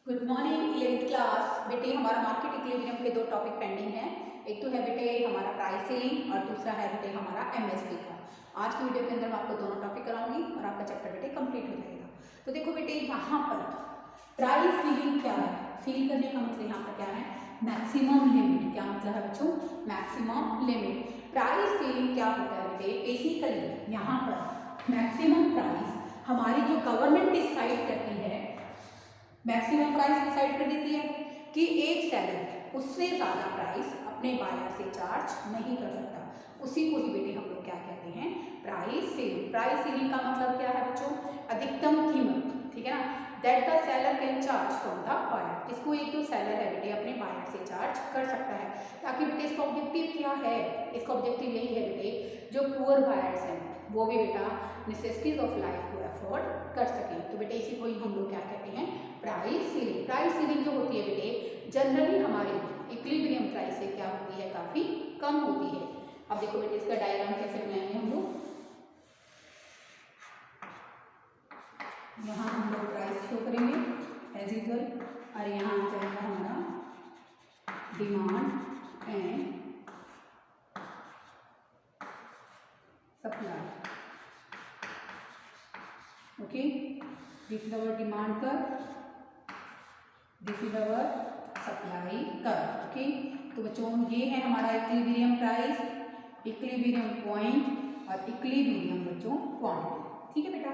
Good morning 11th class. बेटे हमारा market equilibrium के दो टॉपिक पेंडिंग हैं। एक तो है बेटे हमारा प्राइस सेलिंग और दूसरा है बेटे हमारा एमएसपी का। आज की वीडियो के अंदर मैं आपको दोनों टॉपिक कराऊंगी और आपका चैप्टर बेटे कंप्लीट हो जाएगा। तो देखो बेटे यहाँ पर प्राइस सीलिंग क्या है। सील करने का मतलब यहाँ पर क्या है, मैक्सिमम लिमिट। क्या मतलब है बच्चों, मैक्सिमम लिमिट। प्राइस सीलिंग क्या होता है बेटे, बेसिकली यहाँ पर मैक्सिमम प्राइस हमारी जो गवर्नमेंट डिसाइड करती है, मैक्सिमम प्राइस डिसाइड कर देती है कि एक सेलर उससे ज़्यादा प्राइस अपने बायर से चार्ज नहीं कर सकता। उसी को ही बेटे हम लोग क्या कहते हैं, प्राइस सेलिंग। प्राइस सेलिंग का मतलब क्या है बच्चों, अधिकतम कीमत, ठीक है ना, that the seller can charge from the buyer. इसको एक जो सेलर है बेटे अपने बायर से चार्ज कर सकता है। ताकि बेटे इसका ऑब्जेक्टिव क्या है, इसका ऑब्जेक्टिव यही है बेटे जो पुअर बायर्स हैं वो भी बेटा नेसेसिटीज ऑफ लाइफ को अफोर्ड कर सकें। तो बेटे इसी को ही हम लोग क्या कहते हैं, प्राइस सीलिंग। प्राइस सीलिंग जो होती है बेटे जनरली हमारी इक्विलिब्रियम प्राइस से क्या होती है, काफी कम होती है। अब देखो बेटे इसका डायग्राम कैसे बनाएंगे हम लोग। यहाँ हम लोग प्राइस शो करेंगे एज यूजुअल और यहाँ आ जाएगा हमारा demand and supply. Okay, this is our demand curve, this is our supply curve. Okay, तो बच्चों ये है हमारा इक्विलिब्रियम प्राइस, इक्विलिब्रियम पॉइंट और इक्विलिब्रियम बच्चों क्वांटिटी। ठीक है बेटा।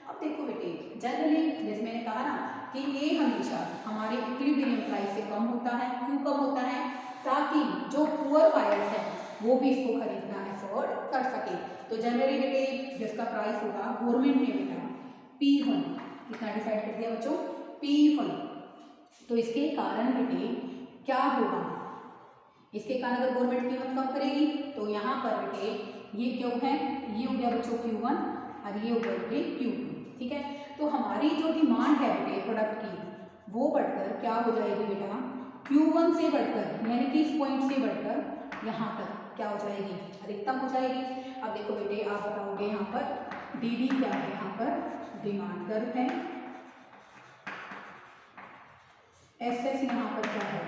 अब देखो बेटे जनरली जैसे मैंने कहा ना कि ये हमेशा हमारे इक्विलिब्रियम प्राइस से कम होता है। क्यों कम होता है, ताकि जो पुअर बायर्स हैं वो भी इसको खरीदना अफोर्ड कर सके। तो जनरली बेटे जिसका प्राइस होगा, गवर्नमेंट ने बेटा P1 कितना डिसाइड कर दिया बच्चों, P1। तो इसके कारण बेटे क्या होगा, इसके कारण अगर गवर्नमेंट कीमत कम करेगी तो यहाँ पर बेटे ये क्यों है, ये हो गया बच्चों Q1 और ये हो गया बेटे Q2। ठीक है, तो हमारी जो डिमांड है बेटे प्रोडक्ट की वो बढ़कर क्या हो जाएगी बेटा, Q1 से बढ़कर यानी कि इस पॉइंट से बढ़कर यहाँ तक क्या हो जाएगी, अधिकतम हो जाएगी। अब देखो बेटे आप बताओगे यहाँ पर डी क्या है, यहाँ पर डिमांड कर्व है, एस यहाँ पर क्या है,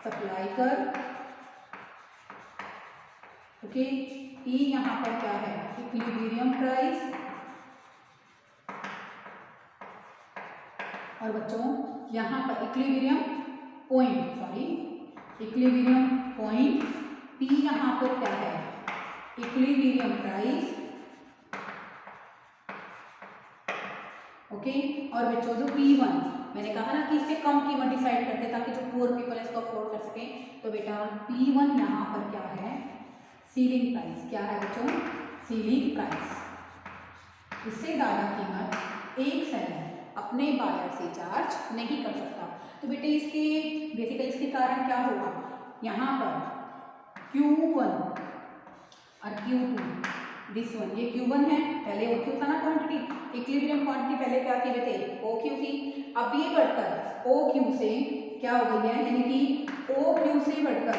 सप्लाई कर्व। ओके, ई यहाँ पर क्या है, इक्विलिब्रियम प्राइस। और बच्चों यहाँ पर equilibrium point, sorry equilibrium point, P यहाँ पर क्या है, इक्विलिब्रियम प्राइस। ओके, और बच्चों जो P1 मैंने कहा ना कि इससे कम कीमत डिसाइड करते हैं ताकि जो पुअर पीपल इसको अफोर्ड कर सके। तो बेटा P1 यहाँ पर क्या है, सीलिंग प्राइस। क्या है बच्चों, सीलिंग प्राइस। इससे ज़्यादा कीमत एक सेलर अपने बायर से चार्ज नहीं कर सकता। तो बेटे इसके बेसिकली इसके कारण क्या होगा, यहाँ पर Q1 और Q2, दिस वन ये Q1 है, पहले OQ था ना क्वांटिटी, इक्विलिब्रियम क्वांटिटी पहले क्या थी बेटे, OQ थी। अब ये बढ़कर OQ से क्या हो गई है, यानी कि OQ से बढ़कर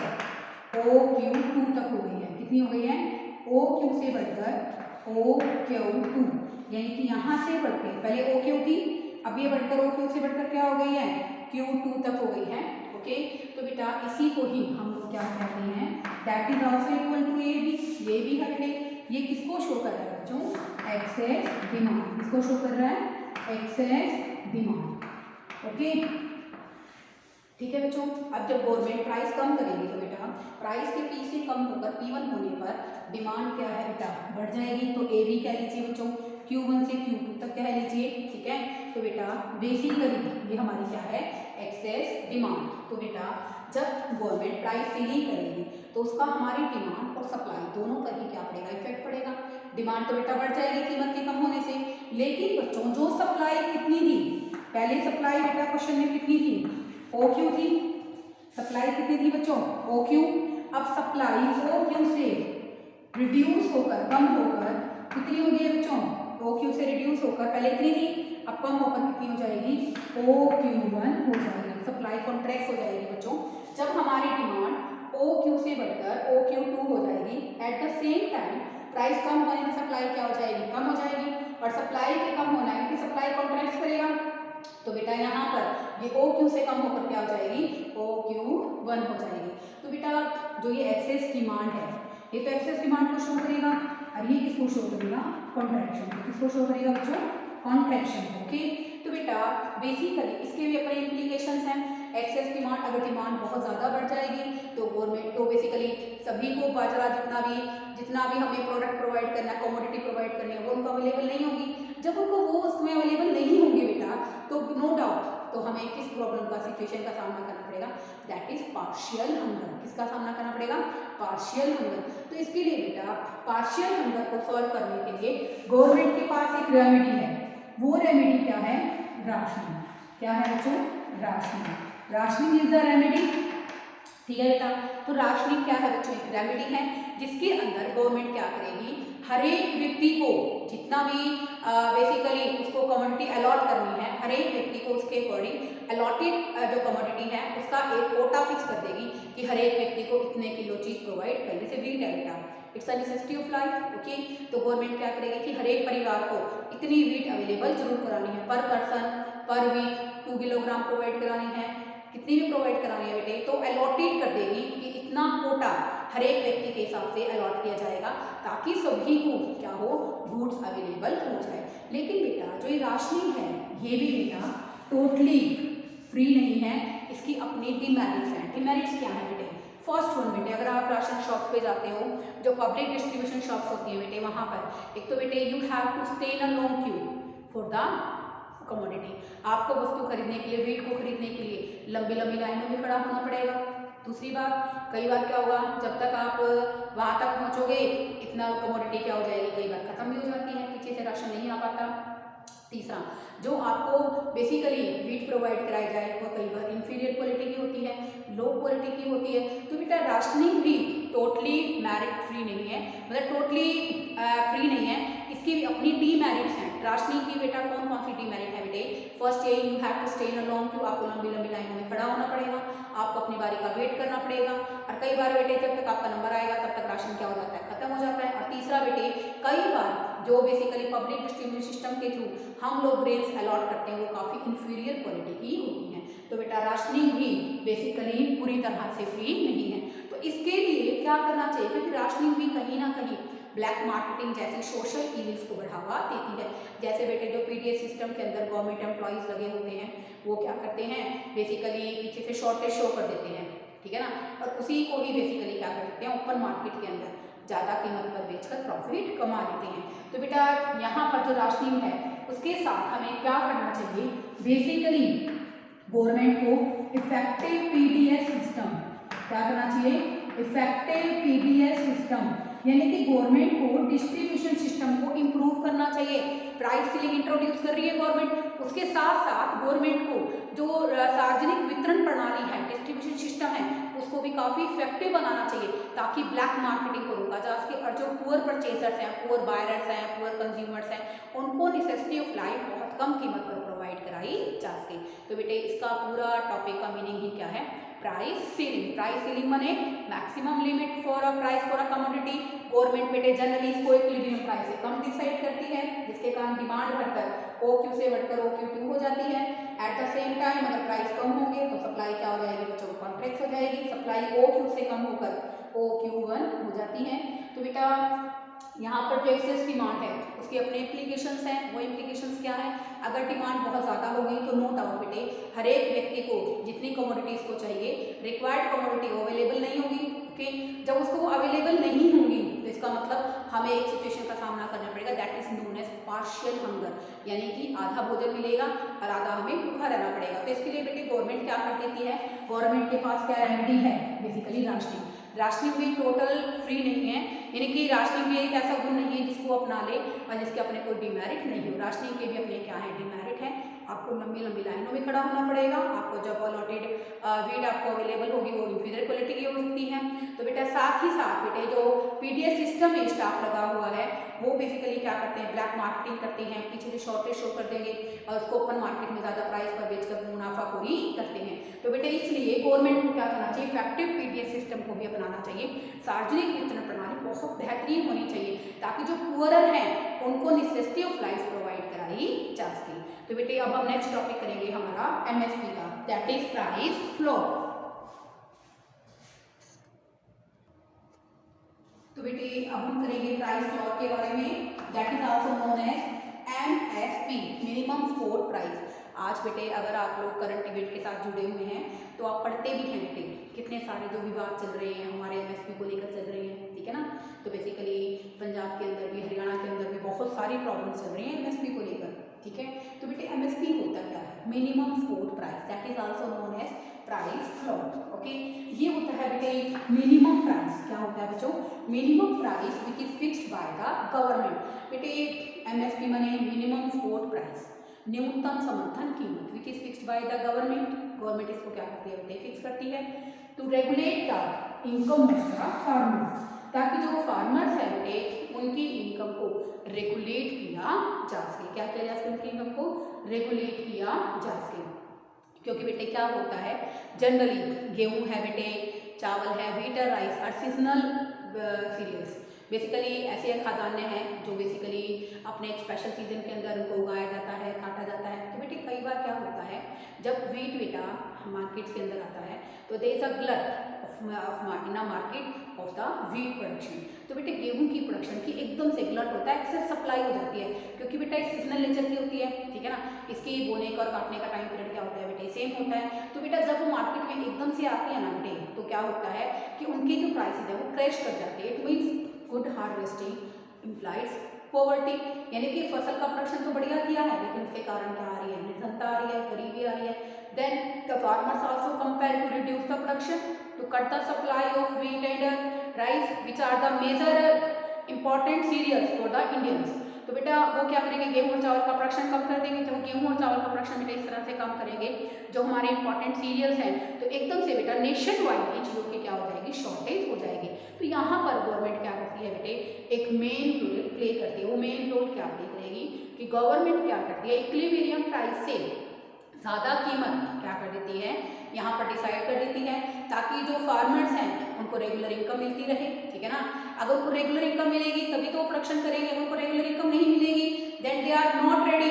OQ2 तक हो गई है। कितनी हो गई है, OQ से बढ़कर OQ2, यानी कि यहाँ से बढ़कर पहले OQ थी, अब ये बढ़कर OQ से बढ़कर क्या हो गई है, Q2 तक हो गई है। ओके, तो बेटा इसी को ही हम लोग क्या कहते हैं, that is also equal to A B. ये भी है बेटे, ये किसको शो कर रहा है बच्चों, एक्सेस डिमांड। किसको शो कर रहा है, एक्सेस डिमांड। ओके, ठीक है बच्चों। अब जब गवर्नमेंट प्राइस कम करेगी तो बेटा प्राइस के P से कम होकर P1 होने पर डिमांड क्या है बेटा, बढ़ जाएगी। तो ए बी कह लीजिए बच्चों, Q1 से Q2 तक कह लीजिए। ठीक है, तो बेटा बेसिकली ये हमारी क्या है, एक्सेस डिमांड। तो बेटा जब गवर्नमेंट प्राइस सीलिंग करेगी तो उसका हमारी डिमांड और सप्लाई दोनों पर ही क्या पड़ेगा, इफेक्ट पड़ेगा। डिमांड तो बेटा बढ़ जाएगी कीमत के कम होने से, लेकिन बच्चों जो सप्लाई कितनी थी, पहले सप्लाई बेटा क्वेश्चन में कितनी थी, OQ थी। सप्लाई कितनी थी बच्चों, OQ। अब सप्लाई OQ से रिड्यूस होकर, कम होकर कितनी हो गई है बच्चों, OQ से रिड्यूस होकर पहले इतनी थी, अब कम होकर कितनी हो जाएगी, OQ1 हो जाएगी। सप्लाई कॉन्ट्रैक्ट हो जाएगी बच्चों जब हमारी डिमांड OQ से बढ़कर OQ2 हो जाएगी। At the same time price कम होने से सप्लाई क्या हो जाएगी, कम हो जाएगी। और सप्लाई के कम होना है कि सप्लाई कॉन्ट्रैक्ट करेगा, तो बेटा यहाँ पर ये ओ क्यू से कम होकर क्या हो जाएगी, OQ1 हो जाएगी। तो बेटा जो ये एक्सेस डिमांड है, ये तो एक्सेस डिमांड को शो करेगा और ये किसको शो करेगा, कॉन्ट्रैक्शन को। किसको शो करेगा बच्चों, कॉन्ट्रैक्शन को। ओके, तो बेटा बेसिकली इसके भी अपने इम्प्लीकेशंस हैं। एक्सेस डिमांड, अगर डिमांड बहुत ज़्यादा बढ़ जाएगी तो गवर्नमेंट तो बेसिकली सभी को बाजरा जितना भी हमें प्रोडक्ट प्रोवाइड करना है, कमोडिटी प्रोवाइड करनी है, वो उनको अवेलेबल नहीं होगी। जब उनको वो वस्तुएं अवेलेबल नहीं होंगी बेटा, तो नो डाउट तो हमें किस प्रॉब्लम का, सिचुएशन का सामना करना पड़ेगा, दैट इज पार्शियल हंगर। किसका सामना करना पड़ेगा, पार्शियल हंगर। तो इसके लिए बेटा पार्शियल हंगर को सॉल्व करने के लिए गवर्नमेंट के पास एक रेमेडी है। वो रेमेडी क्या है, राशनिंग। क्या है बच्चों, rationing. Rationing is the remedy. ठीक है बेटा, तो राशनिंग क्या है बच्चों, एक रेमेडी है जिसके अंदर गवर्नमेंट क्या करेगी, हर एक व्यक्ति को जितना भी बेसिकली उसको कमोडिटी अलॉट करनी है, हर एक व्यक्ति को उसके अकॉर्डिंग अलॉटेड जो कमोडिटी है उसका एक कोटा फिक्स कर देगी कि हर एक व्यक्ति को इतने किलो चीज प्रोवाइड करने से वीट है बेटा, it's a necessity of life. Okay, तो गवर्नमेंट क्या करेगी कि हर एक परिवार को इतनी वीट अवेलेबल जरूर करानी है, पर पर्सन पर वीक 2 किलोग्राम प्रोवाइड करानी है, कितनी भी प्रोवाइड करानी है बेटे, तो अलॉटेड कर देगी कि इतना कोटा हर एक व्यक्ति के हिसाब से अलॉट किया जाएगा ताकि सभी को क्या हो, गुड्स अवेलेबल हो जाए। लेकिन बेटा जो ये राशनिंग है ये भी बेटा टोटली फ्री नहीं है, इसकी अपनी डिमेरिट्स हैं। डिमेरिट्स क्या है बेटे, फर्स्ट वन बेटे, अगर आप राशन शॉप पे जाते हो, जो पब्लिक डिस्ट्रीब्यूशन शॉप्स होती है बेटे, वहाँ पर एक तो बेटे you have to stay in a long queue for the commodity. आपको वस्तु खरीदने के लिए, वीट को खरीदने के लिए लंबी लंबी लाइनों में खड़ा होना पड़ेगा। दूसरी बात, कई बार क्या होगा, जब तक आप वहाँ तक पहुँचोगे इतना कमोडिटी क्या हो जाएगी, कई बार खत्म भी हो जाती है, पीछे से राशन नहीं आ पाता। तीसरा, जो आपको बेसिकली वीट प्रोवाइड कराई जाए वो कई बार इंफीरियर क्वालिटी की होती है, लो क्वालिटी की होती है। तो बेटा राशनिंग भी टोटली मेरिट फ्री नहीं है, मतलब टोटली फ्री नहीं है, इसकी भी अपनी डीमेरिट्स हैं। राशनिंग की बेटा कौन कौन सी डीमेरिट है बेटे, फर्स्ट ये you have to stay in a long queue, आपको लंबी लंबी लाइनों में खड़ा होना पड़ेगा, आपको अपनी बारी का वेट करना पड़ेगा, और कई बार बेटे जब तक आपका नंबर आएगा तब तक राशन क्या हो जाता है, खत्म हो जाता है। और तीसरा बेटे, कई बार जो बेसिकली पब्लिक डिस्ट्रीब्यूशन सिस्टम के थ्रू हम लोग ग्रेन्स अलॉट करते हैं वो काफ़ी इंफीरियर क्वालिटी की होती हैं। तो बेटा राशनिंग भी बेसिकली पूरी तरह से फ्री नहीं है। तो इसके लिए क्या करना चाहिए, क्योंकि राशनिंग भी कहीं ना कहीं ब्लैक मार्केटिंग जैसी सोशल इविल्स को बढ़ावा देती है। जैसे बेटे जो पीडीएस सिस्टम के अंदर गवर्नमेंट एम्प्लॉयज़ लगे होते हैं वो क्या करते हैं, बेसिकली पीछे से शॉर्टेज शो कर देते हैं, ठीक है ना, और उसी को ही बेसिकली क्या कर देते हैं, ओपन मार्केट के अंदर ज़्यादा कीमत पर बेचकर प्रॉफिट कमा लेते हैं। तो बेटा यहाँ पर जो राशनिंग है उसके साथ हमें क्या करना चाहिए, बेसिकली गवर्नमेंट को इफेक्टिव पीडीएस सिस्टम, क्या करना चाहिए, इफेक्टिव पीडीएस सिस्टम, यानी कि गवर्नमेंट को डिस्ट्रीब्यूशन सिस्टम को इम्प्रूव करना चाहिए। प्राइस सीलिंग इंट्रोड्यूस कर रही है गवर्नमेंट, उसके साथ साथ गवर्नमेंट को जो सार्वजनिक वितरण प्रणाली है, डिस्ट्रीब्यूशन सिस्टम है, उसको भी काफ़ी इफेक्टिव बनाना चाहिए ताकि ब्लैक मार्केटिंग को रोका जा सके, और जो पुअर परचेजर्स हैं, पुअर बायरर्स हैं, पुअर कंज्यूमर्स हैं, उनको नेसेसिटी ऑफ लाइफ बहुत कम कीमत पर प्रोवाइड कराई जा सके। तो बेटे इसका पूरा टॉपिक का मीनिंग ही क्या है, प्राइस सीलिंग। प्राइस सीलिंग माने maximum limit for a price for a commodity. Government बेटे जनरली इसको इक्विलिब्रियम प्राइस से कम डिसाइड करती है, जिसके कारण डिमांड बढ़कर OQ से बढ़कर OQ2 हो जाती है। एट द सेम टाइम अगर प्राइस कम होंगे तो सप्लाई क्या हो जाएगी बच्चों, कॉन्ट्रैक्ट हो जाएगी, सप्लाई OQ से कम होकर OQ1 हो जाती है। तो बेटा यहाँ पर जो एक्सेस डिमांड है उसके अपने इम्प्लीकेशंस हैं। वो इम्प्लीकेशंस क्या है, अगर डिमांड बहुत ज़्यादा हो गई तो नो डाउट बेटे हर एक व्यक्ति को जितनी कमोडिटीज़ को चाहिए, रिक्वायर्ड कमोडिटी वो अवेलेबल नहीं होगी। ओके, जब उसको वो अवेलेबल नहीं होंगी तो इसका मतलब हमें एक सिचुएशन का सामना करना पड़ेगा, that is known as partial hunger, यानी कि आधा भोजन मिलेगा और आधा हमें भूखा रहना पड़ेगा। तो इसके लिए बेटे गवर्नमेंट क्या कर देती है, गवर्नमेंट के पास क्या रेमेडी है, बेसिकली राशनिंग। राशनिंग भी टोटल फ्री नहीं है, यानी कि राशनिंग में एक ऐसा गुण नहीं है जिसको अपना ले और जिसके अपने कोई डिमेरिट नहीं हो। राशनिंग के भी अपने क्या है, डिमेरिट है। आपको लंबी लंबी लाइनों में खड़ा होना पड़ेगा, आपको जब अलॉटेड वीट आपको अवेलेबल होगी वो इंफीरियर क्वालिटी की हो सकती है। तो बेटा साथ ही साथ बेटे जो पीडीएस सिस्टम में स्टाफ लगा हुआ है वो बेसिकली क्या करते हैं, ब्लैक मार्केटिंग करते हैं, पीछे से शॉर्टेज शो कर देंगे और उसको ओपन मार्केट में ज़्यादा प्राइस पर बेचकर मुनाफाखोरी करते हैं। तो बेटे इसलिए गवर्नमेंट को क्या करना चाहिए, इफेक्टिव पीडीएस सिस्टम को भी अपनाना चाहिए। सार्वजनिक वितरण प्रणाली बहुत बेहतरीन होनी चाहिए ताकि जो पुअरर हैं उनको नेसेसिटी ऑफ लाइफ प्रोवाइड कराई जा सके। तो बेटे अब हम नेक्स्ट टॉपिक करेंगे हमारा एमएसपी का, दैट इज प्राइस फ्लोर। तो बेटे अब हम करेंगे प्राइस फ्लोर के बारे में, that is also known as MSP, minimum support price. आज बेटे अगर आप लोग करंट इवेंट के साथ जुड़े हुए हैं तो आप पढ़ते भी हैं बेटे, कितने सारे जो विवाद चल रहे हैं हमारे एमएसपी को लेकर चल रहे हैं, ठीक है ना। तो बेसिकली पंजाब के अंदर भी, हरियाणा के अंदर भी बहुत सारी प्रॉब्लम्स चल रही हैं एमएसपी को लेकर, ठीक है। तो बेटे एमएसपी होता क्या है, minimum support price, that is also known as price floor, okay. ये होता है बेटे मिनिमम प्राइस, क्या होता है बच्चों, minimum price which is fixed by the government. बेटे एमएसपी माने मिनिमम सपोर्ट प्राइस, न्यूनतम समर्थन कीमत, which is fixed by the government. Government इसको क्या करती है बेटे, फिक्स करती है to regulate the income of the farmer, ताकि जो फार्मर्स है बेटे उनकी इनकम को रेगुलेट किया जा सके। क्या किया जा सके, उनकी इनकम को रेगुलेट किया जा सके। क्योंकि बेटे क्या होता है, जनरली गेहूं है बेटे, चावल है, व्हीट और rice are seasonal cereals, basically ऐसे खाद्यान्न हैं जो बेसिकली अपने एक स्पेशल सीजन के अंदर उनको उगाया जाता है, काटा जाता है। तो बेटे कई बार क्या होता है, जब व्हीट बेटा मार्केट के अंदर आता है तो there is a glut in a market of the wheat production. तो बेटे गेहूं की प्रोडक्शन की एकदम से ग्लट होता है, एक्सेस सप्लाई हो जाती है, क्योंकि बेटा एक सीजनल नेचर की होती है, ठीक है ना। इसकी बोने का और काटने का टाइम पीरियड क्या होता है बेटे, सेम होता है। तो बेटा जब वो मार्केट में एकदम से आती है ना बेटे, तो क्या होता है कि उनकी जो प्राइसेज है वो क्रैश कर जाती है। It means good harvesting implies poverty, यानी कि फसल का प्रोडक्शन तो बढ़िया किया है लेकिन उसके कारण क्या आ रही है, निर्धनता आ रही है, गरीबी आ रही है। Then the farmers also compare to reduce the production to cut the supply of wheat and rice which are the major important cereals for the Indians. तो बेटा वो क्या करेंगे, गेहूं और चावल का प्रोडक्शन कम कर देंगे। जब गेहूं और चावल का प्रोडक्शन बेटा इस तरह से कम करेंगे, जो हमारे इंपॉर्टेंट सीरियल्स हैं, तो एकदम से बेटा नेशन वाइड इन चीज़ों की क्या हो जाएगी, शॉर्टेज हो जाएगी। तो यहाँ पर गवर्नमेंट क्या करती है बेटे, एक मेन रोल प्ले करती है। वो मेन रोल क्या प्ले करेगी कि गवर्नमेंट क्या करती है, इक्विलिब्रियम प्राइस से ज़्यादा कीमत क्या कर देती है, यहाँ पर डिसाइड कर देती है, ताकि जो फार्मर्स हैं उनको रेगुलर इनकम मिलती रहे, ठीक है ना। अगर उनको रेगुलर इनकम मिलेगी तभी तो वो प्रोडक्शन करेंगे, अगर उनको रेगुलर इनकम नहीं मिलेगी then they are not ready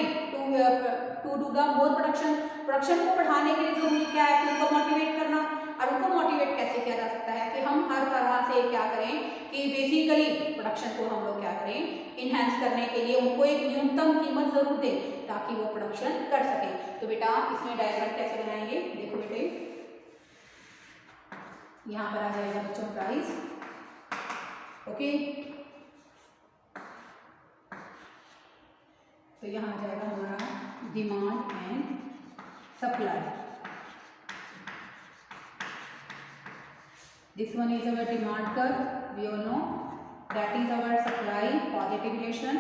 to do the more production. Production को बढ़ाने के लिए जरूरी क्या है कि उनको मोटिवेट करना, और उनको मोटिवेट कैसे किया जा सकता है कि हम हर तरह से क्या करें कि बेसिकली प्रोडक्शन को हम लोग क्या करें, इन्हेंस करने के लिए उनको एक न्यूनतम कीमत जरूर दें ताकि वो प्रोडक्शन कर सके। तो बेटा इसमें डायग्राम कैसे बनाएंगे, देखो बेटे यहाँ पर आ जाएगा बच्चों प्राइस, ओके। तो यहाँ आ जाएगा हमारा demand and supply. This one is our demand curve, we all know. That is our supply positive relation,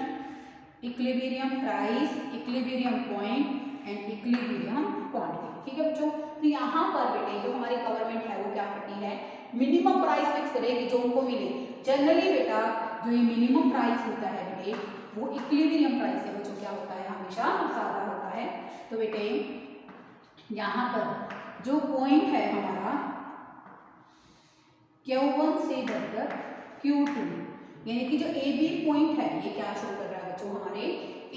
equilibrium price, equilibrium point and equilibrium quantity, ठीक है बच्चों। तो यहाँ पर बेटे जो हमारी गवर्नमेंट है वो क्या करती है, मिनिमम प्राइस फिक्स करेगी जो उनको मिले। जनरली बेटा जो ये मिनिमम प्राइस होता है बेटे वो इक्विलिब्रियम प्राइस है बच्चों, क्या होता है हमेशा ज़्यादा होता है। तो बेटे यहाँ पर जो पॉइंट है हमारा Q1 से बढ़कर Q2, यानी कि जो ए बी पॉइंट है ये क्या शो कर रहा है बच्चों, हमारे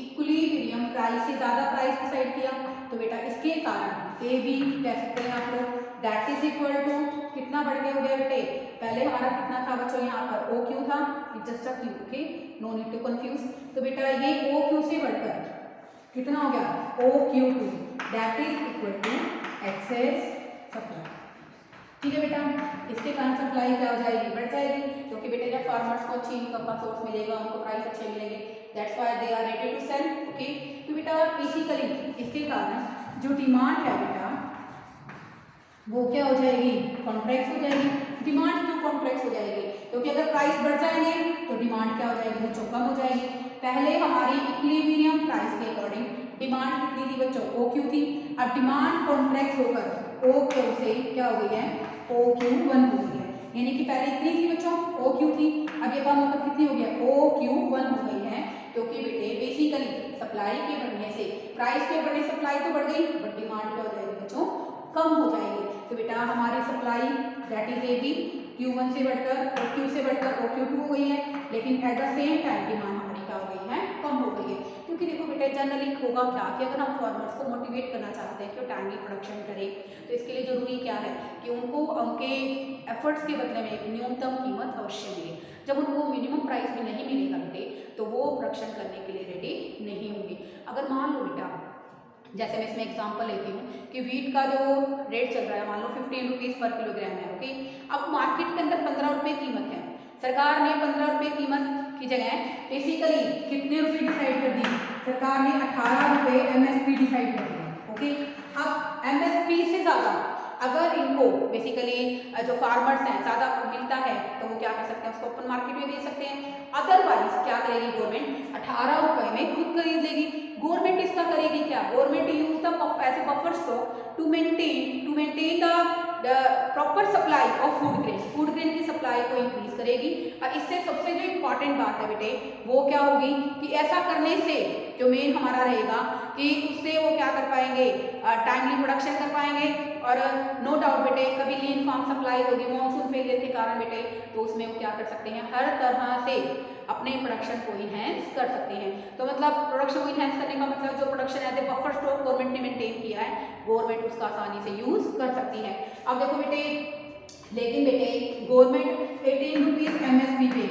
इक्विलिब्रियम प्राइस से ज़्यादा प्राइस डिसाइड किया। तो बेटा इसके कारण ए बी कह सकते हैं आप लोग, दैट इज इक्वल टू कितना बढ़ गया हो गया बेटे, पहले हमारा कितना था बच्चों, यहाँ पर ओ क्यू था, just a Q, okay, no need to confuse. तो बेटा ये ओ क्यू से बढ़कर कितना हो गया, O Q two, that is equal to excess supply, ठीक है बेटा। इसके कारण सप्लाई क्या हो जाएगी, बढ़ जाएगी, क्योंकि बेटे जब फार्मर्स को अच्छी इनकम का सोर्स मिलेगा, उनको प्राइस अच्छे मिलेंगे, that's why they are ready to sell, okay. तो बेटा बेसिकली इसके कारण जो डिमांड है बेटा वो क्या हो जाएगी, कॉन्ट्रैक्ट हो जाएगी। डिमांड क्यों कॉन्ट्रैक्ट हो जाएगी, क्योंकि अगर प्राइस बढ़ जाएंगे तो डिमांड क्या हो जाएगी बच्चों, कम हो जाएगी। पहले हमारी इक्विलिब्रियम प्राइस के अकॉर्डिंग डिमांड कितनी थी बच्चों, ओ क्यू थी। अब डिमांड कॉन्ट्रैक्ट होकर ओ क्यू से क्या हो गई है, ओ क्यू 1 हो गई है, यानी कि पहले इतनी थी बच्चों ओ क्यू थी, अब ये कम होकर कितनी हो गई है, ओ क्यू 1 हो गई है। क्योंकि बेटे बेसिकली सप्लाई के बढ़ने से प्राइस के बढ़ने, सप्लाई तो बढ़ गई बट डिमांड क्या हो जाएगी बच्चों, कम हो जाएगी। तो बेटा हमारी supply that is A B Q1 से बढ़कर Q से बढ़कर Q2 हो गई है, लेकिन eight the same time demand हमारी क्या हो गई है, कम हो गई है। क्योंकि देखो बेटा जनरली होगा क्या कि अगर हम फार्मर्स को मोटिवेट करना चाहते हैं कि वो टाइमली प्रोडक्शन करें, तो इसके लिए जरूरी क्या है कि उनको उनके एफर्ट्स के बदले में एक न्यूनतम कीमत अवश्य मिले। जब उनको मिनिमम प्राइस भी नहीं मिलेगा बेटे तो वो प्रोडक्शन करने के लिए रेडी नहीं होंगे। अगर मान लो बेटा जैसे मैं इसमें एग्जांपल लेती हूँ कि वीट का जो रेट चल रहा है मान लो 15 रुपीज़ पर किलोग्राम है, ओके। अब मार्केट के अंदर 15 रुपये कीमत है, सरकार ने 15 रुपये कीमत की जगह बेसिकली कितने रुपए डिसाइड कर दी, सरकार ने 18 रुपये एमएसपी डिसाइड कर दिया, ओके। अब एमएसपी से ज़्यादा अगर इनको बेसिकली जो फार्मर्स हैं ज़्यादा मिलता है तो वो क्या कर सकते हैं, उसको ओपन मार्केट में बेच सकते हैं। अदरवाइज क्या करेगी गवर्नमेंट, 18 रुपये में खुद खरीद लेगी। गवर्नमेंट इसका करेगी क्या, government use the as a buffer stock to maintain the proper supply of food grain की सप्लाई को इंक्रीज करेगी। और इससे सबसे जो इम्पॉर्टेंट बात है बेटे वो क्या होगी कि ऐसा करने से जो मेन हमारा रहेगा कि उससे वो क्या कर पाएंगे, टाइमली प्रोडक्शन कर पाएंगे। और नो डाउट बेटे कभी लीन फार्म सप्लाई होगी मॉनसून फेलियर के कारण बेटे, तो उसमें वो क्या कर सकते हैं, हर तरह से अपने प्रोडक्शन को इनहेंस कर सकते हैं। तो मतलब प्रोडक्शन को इनहेंस करने का मतलब जो production as a buffer stock government ने मेंटेन किया है, गवर्नमेंट उसका आसानी से यूज कर सकती है। अब देखो बेटे लेकिन बेटे गवर्नमेंट 18 रुपीज़ एमएसपी पे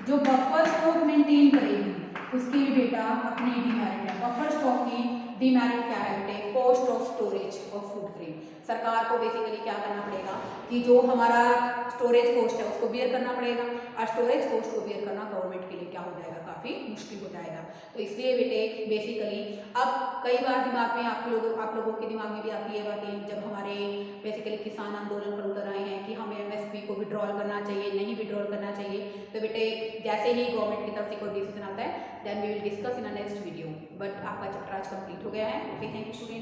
जो बफर स्टॉक मेंटेन करेगी उसकी भी बेटा अपनी डिमेरिट है। बफर स्टॉक की डिमेरिट क्या है बेटे, cost of storage of food grain. सरकार को बेसिकली क्या करना पड़ेगा कि जो हमारा स्टोरेज कॉस्ट है उसको बियर करना पड़ेगा, और स्टोरेज कॉस्ट को बियर करना गवर्नमेंट के लिए क्या हो जाएगा, काफ़ी मुश्किल हो जाएगा। तो इसलिए बेटे बेसिकली अब कई बार दिमाग में आप लोगों के दिमाग में भी आती है बातें, जब हमारे बेसिकली किसान आंदोलन पर उतर आए हैं कि हमें एमएसपी को विड्रॉल करना चाहिए, नहीं विड्रॉल करना चाहिए, तो बेटे जैसे ही गवर्नमेंट की तरफ से कोई डिसीजन आता है then we will discuss in a next video. But आपका चैप्टर आज कंप्लीट हो गया है। Okay, thank you student.